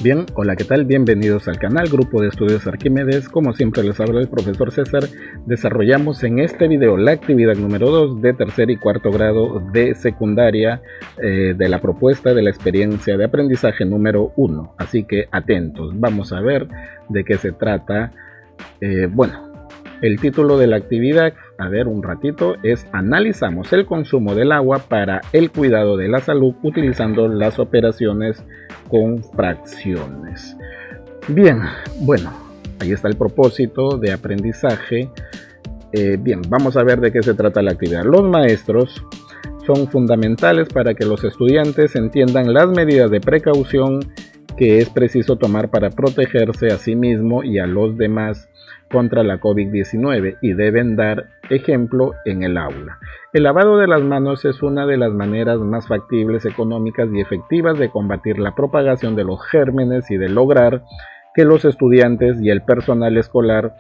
Bien, hola, ¿qué tal? Bienvenidos al canal Grupo de Estudios Arquímedes. Como siempre les habla el profesor César. Desarrollamos en este video la actividad número 2 de tercer y cuarto grado de secundaria de la propuesta de la experiencia de aprendizaje número 1. Así que atentos, vamos a ver de qué se trata. El título de la actividad, a ver un ratito, es Analizamos el consumo del agua para el cuidado de la salud utilizando las operaciones con fracciones. Bien, bueno, ahí está el propósito de aprendizaje. Bien, vamos a ver de qué se trata la actividad. Los maestros son fundamentales para que los estudiantes entiendan las medidas de precaución que es preciso tomar para protegerse a sí mismo y a los demás contra la COVID-19 y deben dar ejemplo en el aula. El lavado de las manos es una de las maneras más factibles, económicas y efectivas de combatir la propagación de los gérmenes y de lograr que los estudiantes y el personal escolar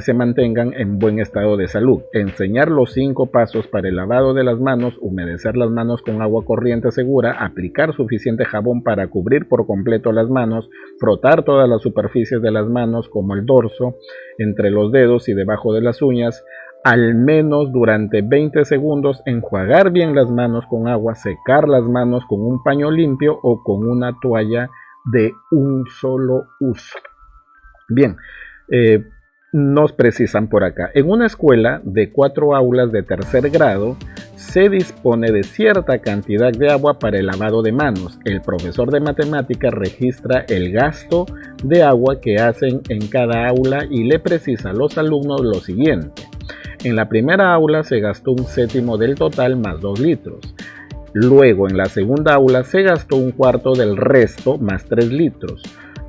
se mantengan en buen estado de salud. Enseñar los 5 pasos para el lavado de las manos: humedecer las manos con agua corriente segura, aplicar suficiente jabón para cubrir por completo las manos, frotar todas las superficies de las manos como el dorso, entre los dedos y debajo de las uñas, al menos durante 20 segundos, enjuagar bien las manos con agua, secar las manos con un paño limpio o con una toalla de un solo uso. Bien, nos precisan por acá: en una escuela de 4 aulas de tercer grado se dispone de cierta cantidad de agua para el lavado de manos. El profesor de matemáticas registra el gasto de agua que hacen en cada aula y le precisa a los alumnos lo siguiente: en la primera aula se gastó 1/7 del total más 2 litros. Luego en la segunda aula se gastó 1/4 del resto más 3 litros.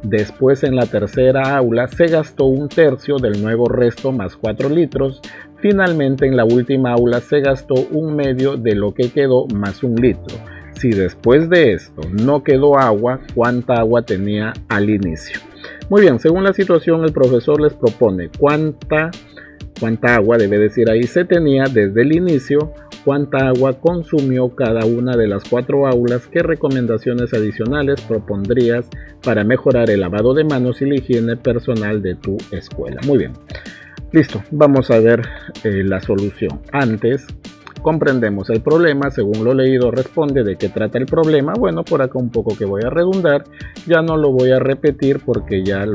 Después en la tercera aula se gastó 1/3 del nuevo resto más 4 litros. Finalmente en la última aula se gastó 1/2 de lo que quedó más 1 litro. Si después de esto no quedó agua, ¿cuánta agua tenía al inicio? Muy bien, según la situación el profesor les propone cuánta agua, debe decir ahí, se tenía desde el inicio, cuánta agua consumió cada una de las 4 aulas, qué recomendaciones adicionales propondrías para mejorar el lavado de manos y la higiene personal de tu escuela. Muy bien, listo, vamos a ver la solución. Antes comprendemos el problema. Según lo leído responde de qué trata el problema. Bueno, por acá un poco que voy a redundar, ya no lo voy a repetir porque ya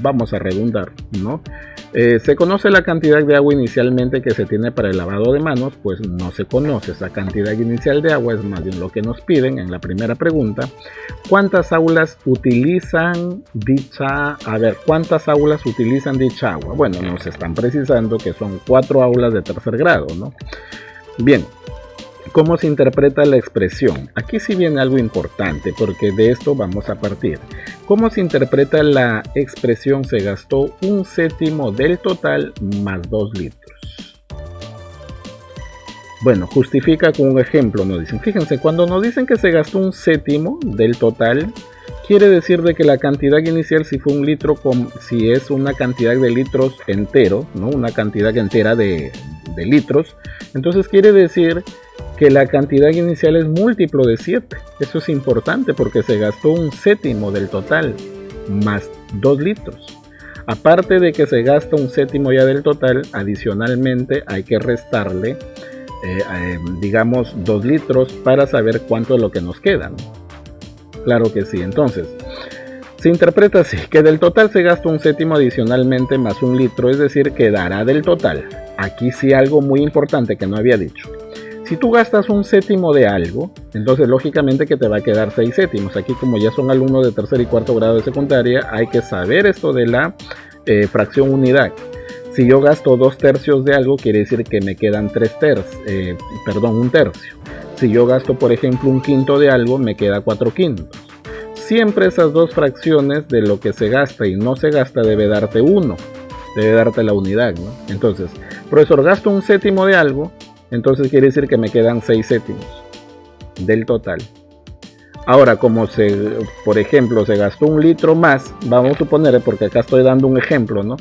vamos a redundar, ¿no? ¿Se conoce la cantidad de agua inicialmente que se tiene para el lavado de manos? Pues no se conoce esa cantidad inicial de agua, es más bien lo que nos piden en la primera pregunta. ¿Cuántas aulas utilizan dicha agua? Bueno, nos están precisando que son 4 aulas de tercer grado, ¿no? Bien, ¿cómo se interpreta la expresión? Aquí sí viene algo importante porque de esto vamos a partir. ¿Cómo se interpreta la expresión se gastó 1/7 del total más 2 litros? Bueno, justifica con un ejemplo, nos dicen. Fíjense, cuando nos dicen que se gastó 1/7 del total, quiere decir de que la cantidad inicial, si fue 1 litro, si es una cantidad de litros entero, ¿no? Una cantidad entera de litros, entonces quiere decir que la cantidad inicial es múltiplo de 7. Eso es importante porque se gastó 1/7 del total más 2 litros. Aparte de que se gasta 1/7 ya del total, adicionalmente hay que restarle digamos 2 litros para saber cuánto es lo que nos queda, ¿no? Claro que sí. Entonces se interpreta así, que del total se gasta 1/7 adicionalmente más 1 litro, es decir, quedará del total. Aquí sí algo muy importante que no había dicho. Si tú gastas 1/7 de algo, entonces lógicamente que te va a quedar 6/7. Aquí, como ya son alumnos de tercer y cuarto grado de secundaria, hay que saber esto de la fracción unidad. Si yo gasto 2/3 de algo, quiere decir que me quedan 1/3. Si yo gasto, por ejemplo, 1/5 de algo, me queda 4/5. Siempre esas dos fracciones de lo que se gasta y no se gasta debe darte 1. Debe darte la unidad, ¿no? Entonces, profesor, gasto 1/7 de algo, entonces quiere decir que me quedan 6/7 del total. Ahora, como por ejemplo, se gastó 1 litro más, vamos a suponer, porque acá estoy dando un ejemplo, ¿no?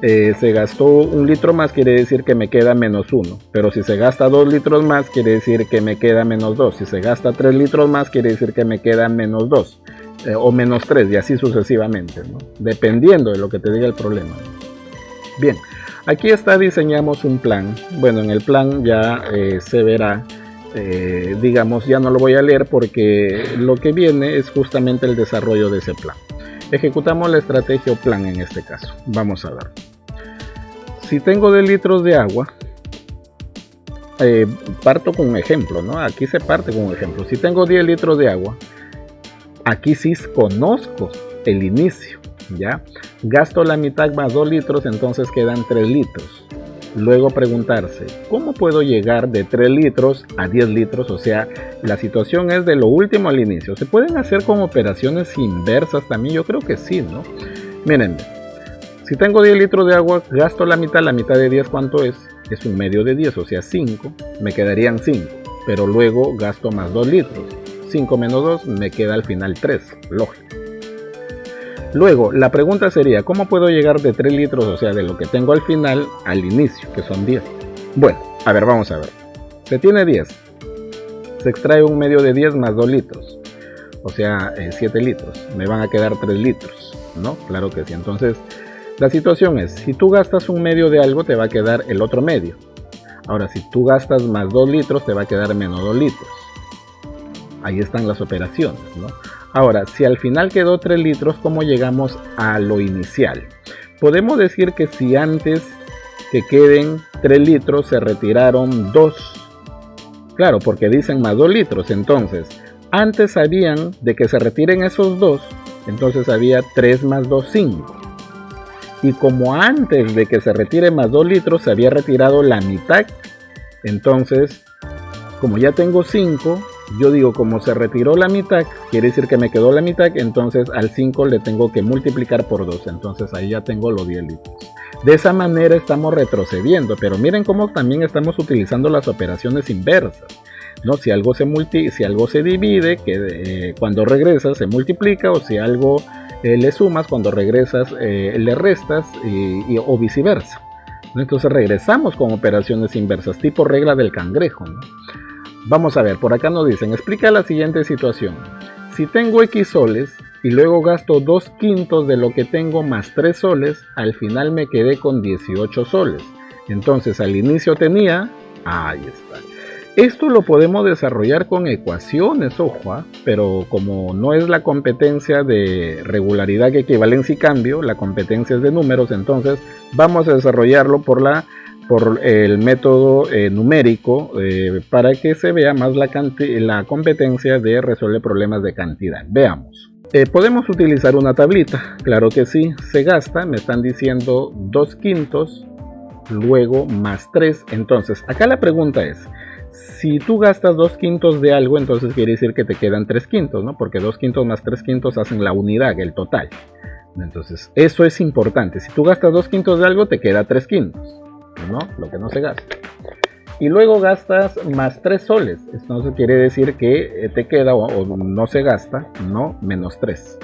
Se gastó 1 litro más, quiere decir que me queda menos 1. Pero si se gasta 2 litros más, quiere decir que me queda menos 2. Si se gasta 3 litros más, quiere decir que me queda menos 2. o menos 3 y así sucesivamente, ¿no? Dependiendo de lo que te diga el problema. Bien, aquí diseñamos un plan. Bueno, en el plan ya se verá, digamos, ya no lo voy a leer porque lo que viene es justamente el desarrollo de ese plan. Ejecutamos la estrategia o plan en este caso. Vamos a ver. Si tengo 10 litros de agua, parto con un ejemplo, ¿no? Aquí se parte con un ejemplo. Si tengo 10 litros de agua, aquí sí conozco el inicio, ¿ya? Gasto la mitad más 2 litros, entonces quedan 3 litros. Luego preguntarse, ¿cómo puedo llegar de 3 litros a 10 litros? O sea, la situación es de lo último al inicio. ¿Se pueden hacer con operaciones inversas también? Yo creo que sí, ¿no? Miren, si tengo 10 litros de agua, gasto la mitad de 10, ¿cuánto es? Es un medio de 10, o sea 5, me quedarían 5, pero luego gasto más 2 litros. 5 menos 2 me queda al final 3, lógico. Luego, la pregunta sería, ¿cómo puedo llegar de 3 litros, o sea, de lo que tengo al final, al inicio, que son 10? Bueno, a ver, vamos a ver. Se tiene 10. Se extrae un medio de 10 más 2 litros. O sea, 7 litros. Me van a quedar 3 litros, ¿no? Claro que sí. Entonces, la situación es, si tú gastas un medio de algo, te va a quedar el otro medio. Ahora, si tú gastas más 2 litros, te va a quedar menos 2 litros. Ahí están las operaciones, ¿no? Ahora, si al final quedó 3 litros, ¿cómo llegamos a lo inicial? Podemos decir que si antes que queden 3 litros se retiraron 2. Claro, porque dicen más 2 litros. Entonces, antes sabían de que se retiren esos 2, entonces había 3 más 2, 5. Y como antes de que se retire más 2 litros se había retirado la mitad, entonces, como ya tengo 5, yo digo, como se retiró la mitad, quiere decir que me quedó la mitad, entonces al 5 le tengo que multiplicar por 2, entonces ahí ya tengo los 10 litros. De esa manera estamos retrocediendo, pero miren cómo también estamos utilizando las operaciones inversas, ¿no? Si algo se divide, que cuando regresas se multiplica, o si algo le sumas, cuando regresas le restas, o viceversa, ¿no? Entonces regresamos con operaciones inversas, tipo regla del cangrejo, ¿no? Vamos a ver, por acá nos dicen, explica la siguiente situación. Si tengo X soles y luego gasto 2/5 de lo que tengo más 3 soles, al final me quedé con 18 soles. Entonces al inicio tenía, ahí está. Esto lo podemos desarrollar con ecuaciones, ojo, pero como no es la competencia de regularidad, equivalencia y cambio, la competencia es de números, entonces vamos a desarrollarlo por el método numérico, para que se vea más la competencia de resolver problemas de cantidad. Veamos. Podemos utilizar una tablita, claro que sí, se gasta, me están diciendo 2/5, luego más 3, entonces acá la pregunta es, si tú gastas 2/5 de algo, entonces quiere decir que te quedan 3/5, ¿no? Porque 2/5 más 3/5 hacen la unidad, el total. Entonces, eso es importante. Si tú gastas 2/5 de algo, te queda 3/5, ¿no? Lo que no se gasta. Y luego gastas más 3 soles. Entonces quiere decir que te queda, o no se gasta, ¿no? Menos 3.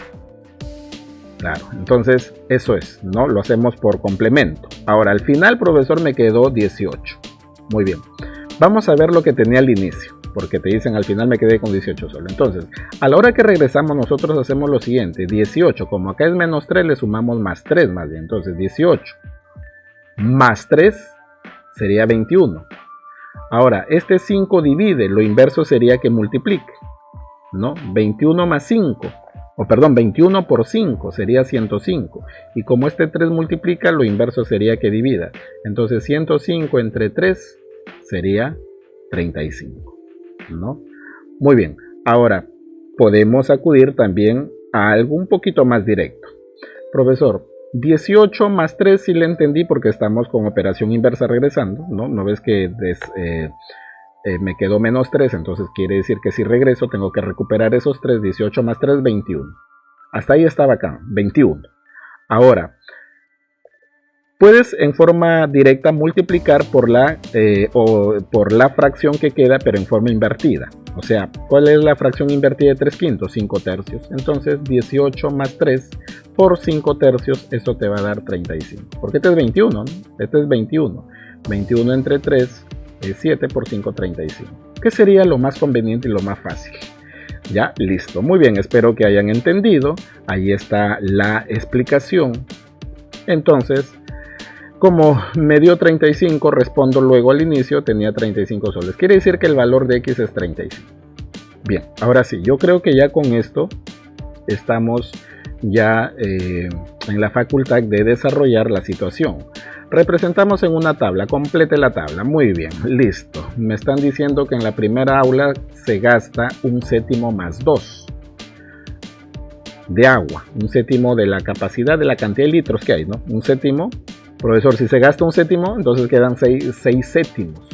Claro, entonces eso es, ¿no? Lo hacemos por complemento. Ahora, al final, profesor, me quedó 18. Muy bien. Vamos a ver lo que tenía al inicio, porque te dicen al final me quedé con 18 solo. Entonces, a la hora que regresamos nosotros hacemos lo siguiente. 18, como acá es menos 3, le sumamos más 3 más bien. Entonces 18 más 3 sería 21. Ahora, este 5 divide, lo inverso sería que multiplique, ¿no? 21 más 5, o perdón, 21 por 5 sería 105. Y como este 3 multiplica, lo inverso sería que divida. Entonces 105 entre 3 sería 35, ¿no? Muy bien, ahora podemos acudir también a algo un poquito más directo. Profesor, 18 más 3 sí le entendí porque estamos con operación inversa regresando, ¿no? ¿No ves que me quedó menos 3? Entonces quiere decir que si regreso tengo que recuperar esos 3. 18 más 3, 21. Hasta ahí estaba acá, 21. Ahora, puedes en forma directa multiplicar por la fracción que queda, pero en forma invertida. O sea, ¿cuál es la fracción invertida de 3/5? 5 tercios. Entonces 18 más 3 por 5 tercios, eso te va a dar 35. Porque este es 21, ¿no? Este es 21. 21 entre 3 es 7 por 5, 35. ¿Qué sería lo más conveniente y lo más fácil? Ya, listo. Muy bien, espero que hayan entendido. Ahí está la explicación. Entonces, como me dio 35, respondo luego al inicio, tenía 35 soles. Quiere decir que el valor de X es 35. Bien, ahora sí, yo creo que ya con esto estamos ya en la facultad de desarrollar la situación. Representamos en una tabla, complete la tabla, muy bien, listo. Me están diciendo que en la primera aula se gasta 1/7 más 2 de agua, 1/7 de la capacidad de la cantidad de litros que hay, ¿no? 1/7, profesor, si se gasta 1/7, entonces quedan 6 séptimos,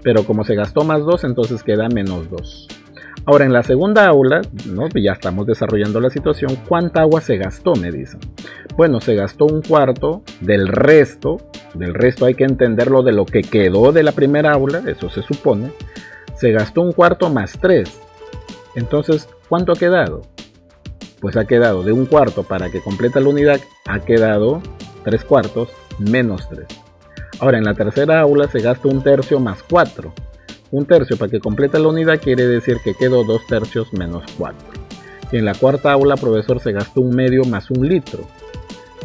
pero como se gastó más 2, entonces queda menos 2. Ahora en la segunda aula, ¿no? Ya estamos desarrollando la situación. ¿Cuánta agua se gastó? Me dicen. Bueno, se gastó 1/4 del resto. Del resto hay que entenderlo de lo que quedó de la primera aula, eso se supone. Se gastó 1/4 más 3. Entonces, ¿cuánto ha quedado? Pues ha quedado de 1/4 para que complete la unidad, ha quedado 3/4 menos 3. Ahora en la tercera aula se gasta 1/3 más 4. 1/3 para que complete la unidad quiere decir que quedó 2/3 menos 4. Y en la cuarta aula, profesor, se gastó 1/2 más 1 litro.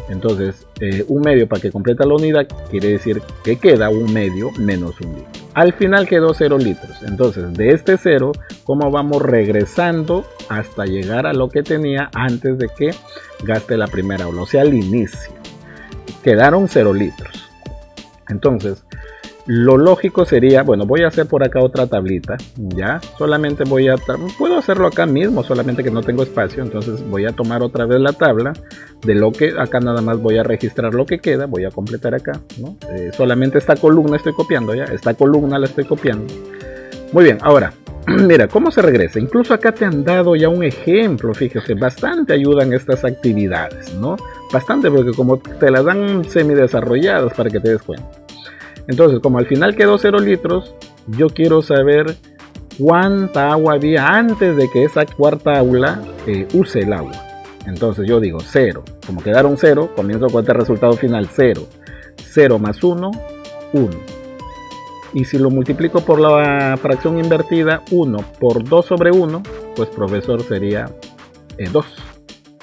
Entonces, 1/2 para que complete la unidad quiere decir que queda 1/2 menos 1 litro. Al final quedó 0 litros. Entonces, de este 0, ¿cómo vamos regresando hasta llegar a lo que tenía antes de que gaste la primera aula? O sea, al inicio. Quedaron 0 litros. Entonces, lo lógico sería, bueno, voy a hacer por acá otra tablita, ya, solamente puedo hacerlo acá mismo, solamente que no tengo espacio, entonces voy a tomar otra vez la tabla, de lo que, acá nada más voy a registrar lo que queda, voy a completar acá, ¿no? Solamente esta columna estoy copiando, ya, esta columna la estoy copiando. Muy bien, ahora, mira, ¿cómo se regresa? Incluso acá te han dado ya un ejemplo, fíjese, bastante ayudan estas actividades, ¿no? Bastante, porque como te las dan semidesarrolladas para que te des cuenta. Entonces, como al final quedó 0 litros, yo quiero saber cuánta agua había antes de que esa cuarta aula use el agua. Entonces yo digo 0. Como quedaron 0, comienzo con este resultado final 0. 0 más 1, 1. Y si lo multiplico por la fracción invertida, 1 por 2 sobre 1, pues profesor sería 2.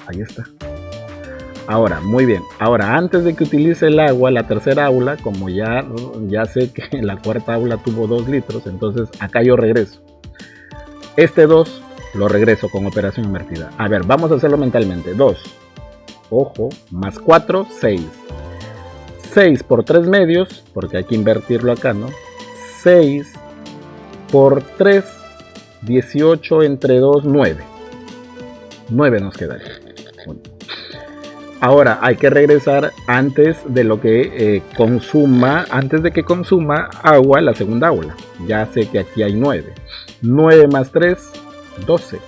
Ahí está. Ahora, muy bien. Ahora, antes de que utilice el agua, la tercera aula, como ya sé que la cuarta aula tuvo 2 litros, entonces acá yo regreso. Este 2 lo regreso con operación invertida. A ver, vamos a hacerlo mentalmente. 2, ojo, más 4, 6. 6 por 3 medios, porque hay que invertirlo acá, ¿no? 6 por 3, 18 entre 2, 9. 9 nos quedaría. Ahora hay que regresar antes de lo que antes de que consuma agua la segunda aula. Ya sé que aquí hay 9. 9 más 3, 12.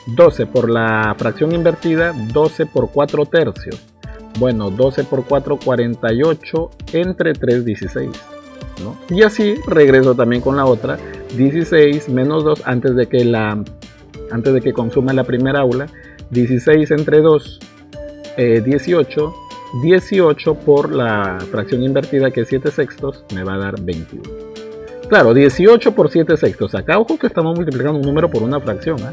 12 por la fracción invertida, 12 por 4 tercios. Bueno, 12 por 4, 48, entre 3, 16. ¿No? Y así regreso también con la otra, 16 menos 2 antes de que consuma la primera aula. 16 entre 2. 18, 18 por la fracción invertida, que es 7 sextos, me va a dar 21. Claro, 18 por 7 sextos. Acá, ojo que estamos multiplicando un número por una fracción, ¿eh?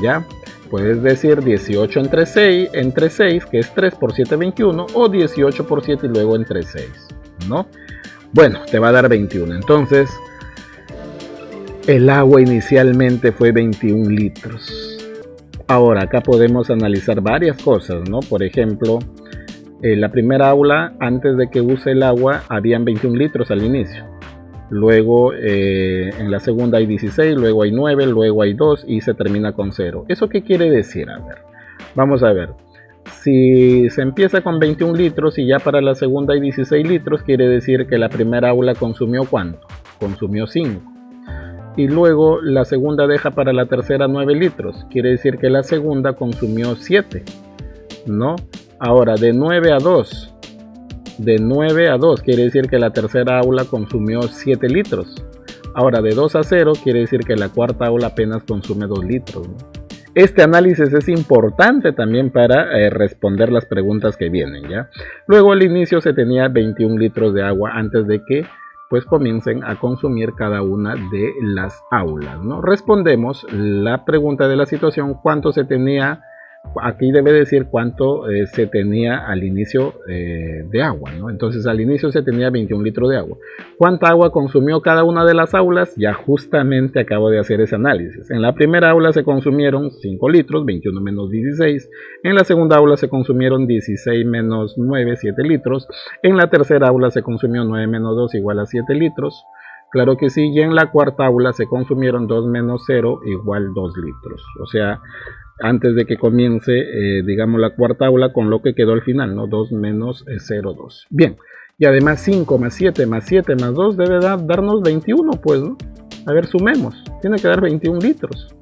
Ya, puedes decir 18 entre 6, que es 3 por 7, 21, o 18 por 7 y luego entre 6, ¿no? Bueno, te va a dar 21. Entonces, el agua inicialmente fue 21 litros. Ahora, acá podemos analizar varias cosas, ¿no? Por ejemplo, la primera aula, antes de que use el agua, habían 21 litros al inicio. Luego, en la segunda hay 16, luego hay 9, luego hay 2 y se termina con 0. ¿Eso qué quiere decir? A ver, vamos a ver. Si se empieza con 21 litros y ya para la segunda hay 16 litros, quiere decir que la primera aula consumió ¿cuánto? Consumió 5. Y luego la segunda deja para la tercera 9 litros. Quiere decir que la segunda consumió 7, ¿no? Ahora, de 9 a 2. De 9 a 2 quiere decir que la tercera aula consumió 7 litros. Ahora, de 2 a 0 quiere decir que la cuarta aula apenas consume 2 litros, ¿no? Este análisis es importante también para responder las preguntas que vienen, ¿ya? Luego al inicio se tenía 21 litros de agua antes de que pues comiencen a consumir cada una de las aulas, ¿no? Respondemos la pregunta de la situación: ¿cuánto se tenía? Aquí debe decir cuánto se tenía al inicio de agua, ¿no? Entonces al inicio se tenía 21 litros de agua. ¿Cuánta agua consumió cada una de las aulas? Ya justamente acabo de hacer ese análisis. En la primera aula se consumieron 5 litros, 21 menos 16. En la segunda aula se consumieron 16 menos 9, 7 litros. En la tercera aula se consumió 9 menos 2 igual a 7 litros. Claro que sí. Y en la cuarta aula se consumieron 2 menos 0 igual 2 litros. O sea, antes de que comience, digamos, la cuarta aula con lo que quedó al final, ¿no? 2 menos 0, 2. Bien, y además 5 más 7 más 7 más 2 debe darnos 21, pues, ¿no? A ver, sumemos. Tiene que dar 21 litros,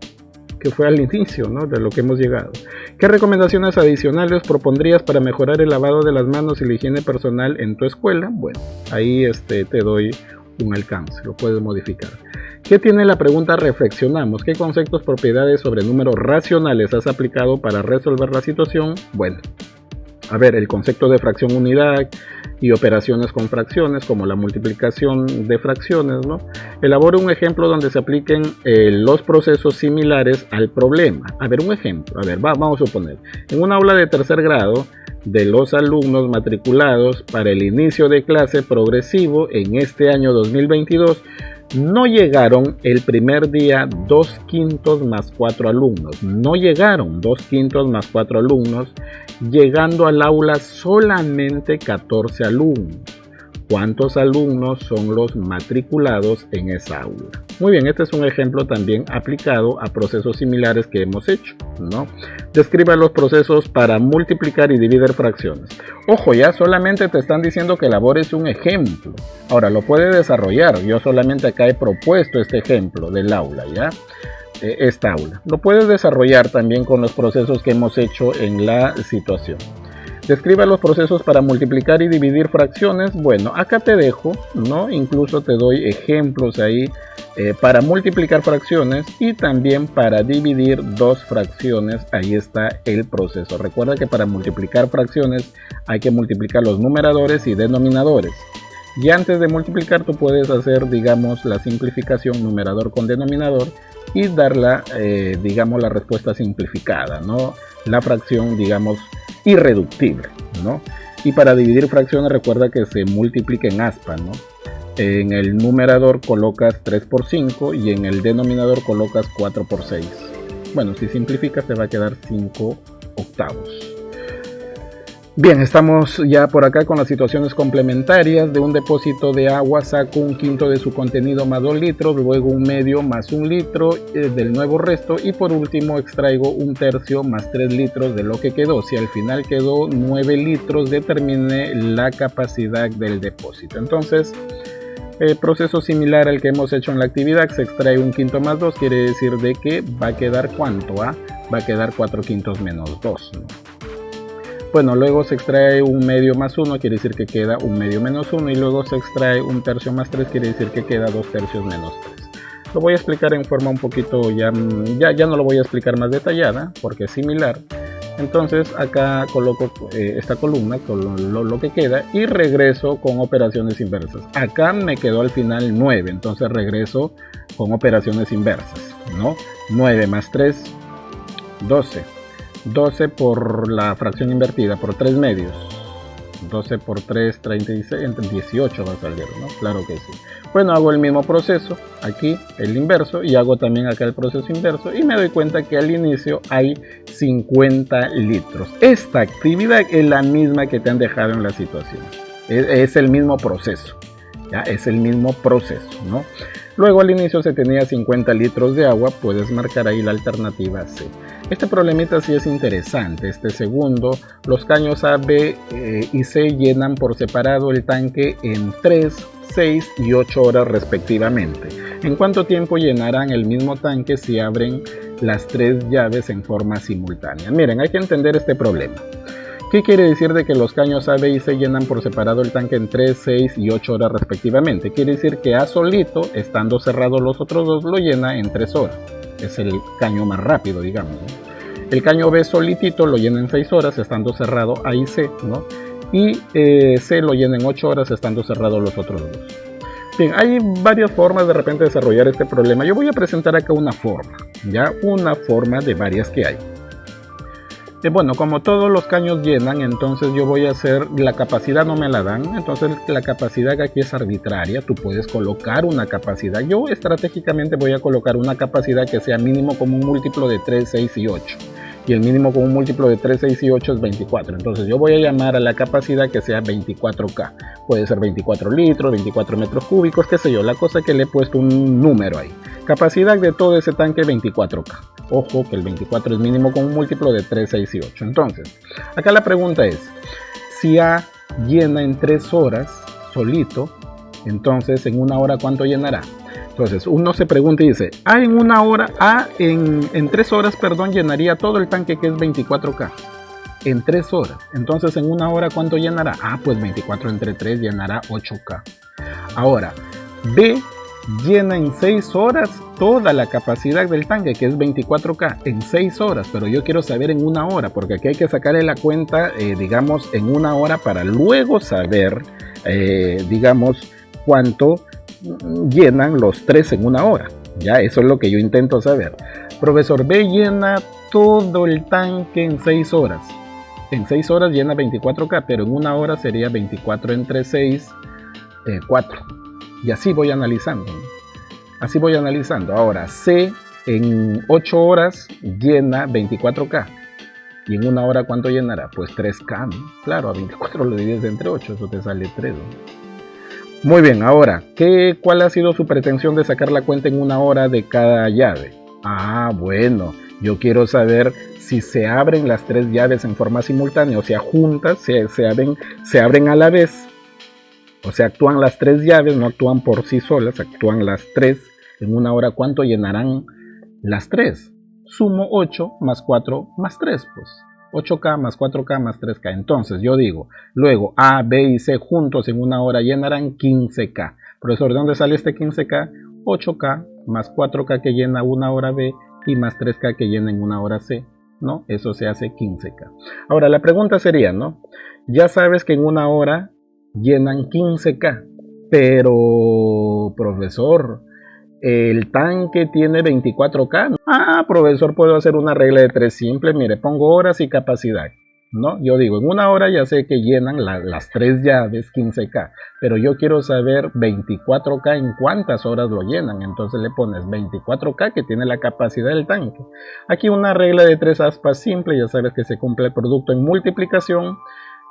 que fue al inicio, ¿no? De lo que hemos llegado. ¿Qué recomendaciones adicionales propondrías para mejorar el lavado de las manos y la higiene personal en tu escuela? Bueno, ahí te doy un alcance, lo puedes modificar. ¿Qué tiene la pregunta? Reflexionamos. ¿Qué conceptos, propiedades sobre números racionales has aplicado para resolver la situación? Bueno, a ver, el concepto de fracción unidad y operaciones con fracciones, como la multiplicación de fracciones, ¿no? Elabora un ejemplo donde se apliquen los procesos similares al problema. A ver, un ejemplo. A ver, vamos a suponer. En una aula de tercer grado, de los alumnos matriculados para el inicio de clase progresivo en este año 2022, no llegaron el primer día 2/5 más 4 alumnos. No llegaron 2/5 más 4 alumnos, llegando al aula solamente 14 alumnos. ¿Cuántos alumnos son los matriculados en esa aula? Muy bien, este es un ejemplo también aplicado a procesos similares que hemos hecho, ¿no? Describa los procesos para multiplicar y dividir fracciones. Ojo, ya solamente te están diciendo que elabores un ejemplo. Ahora, lo puedes desarrollar. Yo solamente acá he propuesto este ejemplo del aula, ¿ya? Esta aula. Lo puedes desarrollar también con los procesos que hemos hecho en la situación. Describa los procesos para multiplicar y dividir fracciones. Bueno, acá te dejo, ¿no? Incluso te doy ejemplos ahí para multiplicar fracciones y también para dividir dos fracciones. Ahí está el proceso. Recuerda que para multiplicar fracciones hay que multiplicar los numeradores y denominadores. Y antes de multiplicar tú puedes hacer, digamos, la simplificación numerador con denominador y dar digamos, la respuesta simplificada, ¿no? La fracción, digamos, irreductible, ¿no? Y para dividir fracciones recuerda que se multiplica en aspa, ¿no? En el numerador colocas 3 por 5 y en el denominador colocas 4 por 6. Bueno, si simplificas te va a quedar 5 octavos. Bien, estamos ya por acá con las situaciones complementarias. De un depósito de agua saco 1/5 de su contenido más 2 litros, luego 1/2 más 1 litro del nuevo resto y por último extraigo 1/3 más 3 litros de lo que quedó. Si al final quedó 9 litros, determine la capacidad del depósito. Entonces, proceso similar al que hemos hecho en la actividad, se extrae 1/5 más 2, quiere decir de que va a quedar ¿cuánto? Va a quedar 4/5 menos 2, ¿no? Bueno, luego se extrae 1/2 más 1, quiere decir que queda 1/2 menos 1 y luego se extrae 1/3 más 3, quiere decir que queda 2/3 menos 3. Lo voy a explicar en forma un poquito, ya no lo voy a explicar más detallada porque es similar. Entonces acá coloco esta columna con lo que queda y regreso con operaciones inversas. Acá me quedó al final 9, entonces regreso con operaciones inversas, ¿no? 9 más 3, 12. 12 por la fracción invertida, por 3 medios. 12 por 3, 36, entre 18 va a salir, ¿no? Claro que sí. Bueno, hago el mismo proceso, aquí el inverso, y hago también acá el proceso inverso, y me doy cuenta que al inicio hay 50 litros. Esta actividad es la misma que te han dejado en la situación. Es el mismo proceso, ¿ya? Es el mismo proceso, ¿no? Luego al inicio se tenía 50 litros de agua, puedes marcar ahí la alternativa C. Este problemita sí es interesante. Este segundo, los caños A, B y C llenan por separado el tanque en 3, 6 y 8 horas respectivamente. ¿En cuánto tiempo llenarán el mismo tanque si abren las 3 llaves en forma simultánea? Miren, hay que entender este problema. ¿Qué quiere decir de que los caños A, B y C llenan por separado el tanque en 3, 6 y 8 horas respectivamente? Quiere decir que A solito, estando cerrados los otros dos, lo llena en 3 horas. Es el caño más rápido, digamos, ¿no? El caño B solitito lo llena en 6 horas, estando cerrado A y C, ¿no? Y C lo llena en 8 horas, estando cerrados los otros dos. Bien, hay varias formas de repente de desarrollar este problema. Yo voy a presentar acá una forma, ya una forma de varias que hay. Bueno, como todos los caños llenan, entonces yo voy a hacer, la capacidad no me la dan, entonces la capacidad aquí es arbitraria, tú puedes colocar una capacidad. Yo estratégicamente voy a colocar una capacidad que sea mínimo como un múltiplo de 3, 6 y 8. Y el mínimo con un múltiplo de 3, 6 y 8 es 24. Entonces yo voy a llamar a la capacidad que sea 24K. Puede ser 24 litros, 24 metros cúbicos, qué sé yo. La cosa es que le he puesto un número ahí. Capacidad de todo ese tanque 24K. Ojo que el 24 es mínimo con un múltiplo de 3, 6 y 8. Entonces, acá la pregunta es, si A llena en 3 horas solito, entonces en una hora ¿cuánto llenará? Entonces uno se pregunta y dice, en una hora, en 3 horas, perdón, llenaría todo el tanque que es 24K. En 3 horas. Entonces en una hora ¿cuánto llenará? Pues 24 entre 3 llenará 8K. Ahora, B llena en 6 horas toda la capacidad del tanque que es 24K en 6 horas, pero yo quiero saber en una hora, porque aquí hay que sacarle la cuenta, digamos, en una hora para luego saber, digamos, cuánto llenan los 3 en una hora. Ya, eso es lo que yo intento saber. Profesor, B llena todo el tanque en 6 horas. En 6 horas llena 24K, pero en una hora sería 24 entre 6, 4. Y así voy analizando. Así voy analizando. Ahora, C en 8 horas llena 24K. ¿Y en una hora cuánto llenará? Pues 3K. Claro, a 24 lo divides entre 8, eso te sale 3. Muy bien, ahora, ¿cuál ha sido su pretensión de sacar la cuenta en una hora de cada llave? Bueno, yo quiero saber si se abren las 3 llaves en forma simultánea, o sea, juntas, se abren a la vez. O sea, actúan las 3 llaves, no actúan por sí solas, actúan las 3. En una hora, ¿cuánto llenarán las 3? Sumo 8 más 4 más 3, pues. 8K más 4K más 3K. Entonces yo digo, luego A, B y C juntos en una hora llenarán 15K. Profesor, ¿de dónde sale este 15K? 8K más 4K que llena una hora B y más 3K que llena en una hora C, ¿no? Eso se hace 15K. Ahora la pregunta sería, ¿no? Ya sabes que en una hora llenan 15K, pero profesor, el tanque tiene 24K. Profesor, puedo hacer una regla de 3 simple. Mire, pongo horas y capacidad, ¿no? Yo digo, en una hora ya sé que llenan las 3 llaves 15K, pero yo quiero saber 24K en cuántas horas lo llenan. Entonces le pones 24K que tiene la capacidad del tanque. Aquí una regla de 3 aspas simple, ya sabes que se cumple el producto en multiplicación.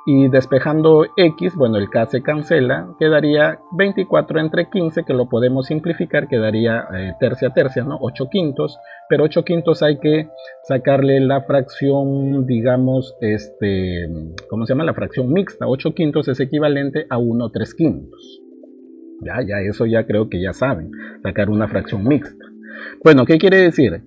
Y despejando X, bueno, el K se cancela, quedaría 24 entre 15, que lo podemos simplificar, quedaría tercia, ¿no? 8 quintos, pero 8 quintos hay que sacarle la fracción, digamos, ¿cómo se llama? La fracción mixta. 8 quintos es equivalente a 1 3 quintos. Ya, eso ya creo que ya saben, sacar una fracción mixta. Bueno, ¿qué quiere decir?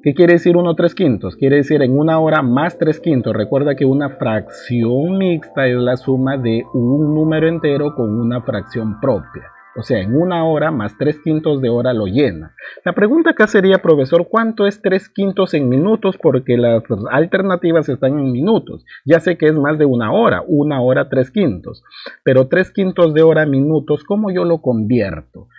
¿Qué quiere decir 1 3 quintos? Quiere decir en una hora más 3 quintos. Recuerda que una fracción mixta es la suma de un número entero con una fracción propia. O sea, en una hora más 3 quintos de hora lo llena. La pregunta acá sería, profesor, ¿cuánto es 3 quintos en minutos? Porque las alternativas están en minutos. Ya sé que es más de una hora 3 quintos. Pero 3 quintos de hora minutos, ¿cómo yo lo convierto?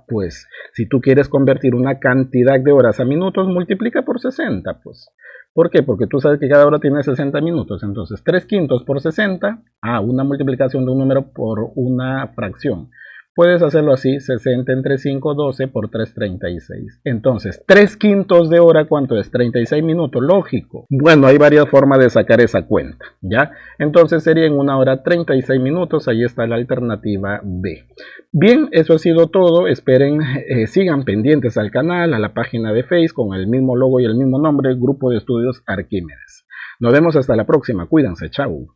Pues si tú quieres convertir una cantidad de horas a minutos, multiplica por 60, pues. ¿Por qué? Porque tú sabes que cada hora tiene 60 minutos. Entonces, 3 quintos por 60, una multiplicación de un número por una fracción. Puedes hacerlo así, 60 entre 5, 12 por 3, 36. Entonces, 3 quintos de hora, ¿cuánto es? 36 minutos, lógico. Bueno, hay varias formas de sacar esa cuenta, ¿ya? Entonces sería en una hora 36 minutos, ahí está la alternativa B. Bien, eso ha sido todo. Esperen, sigan pendientes al canal, a la página de Facebook con el mismo logo y el mismo nombre, Grupo de Estudios Arquímedes. Nos vemos hasta la próxima, cuídense, chao.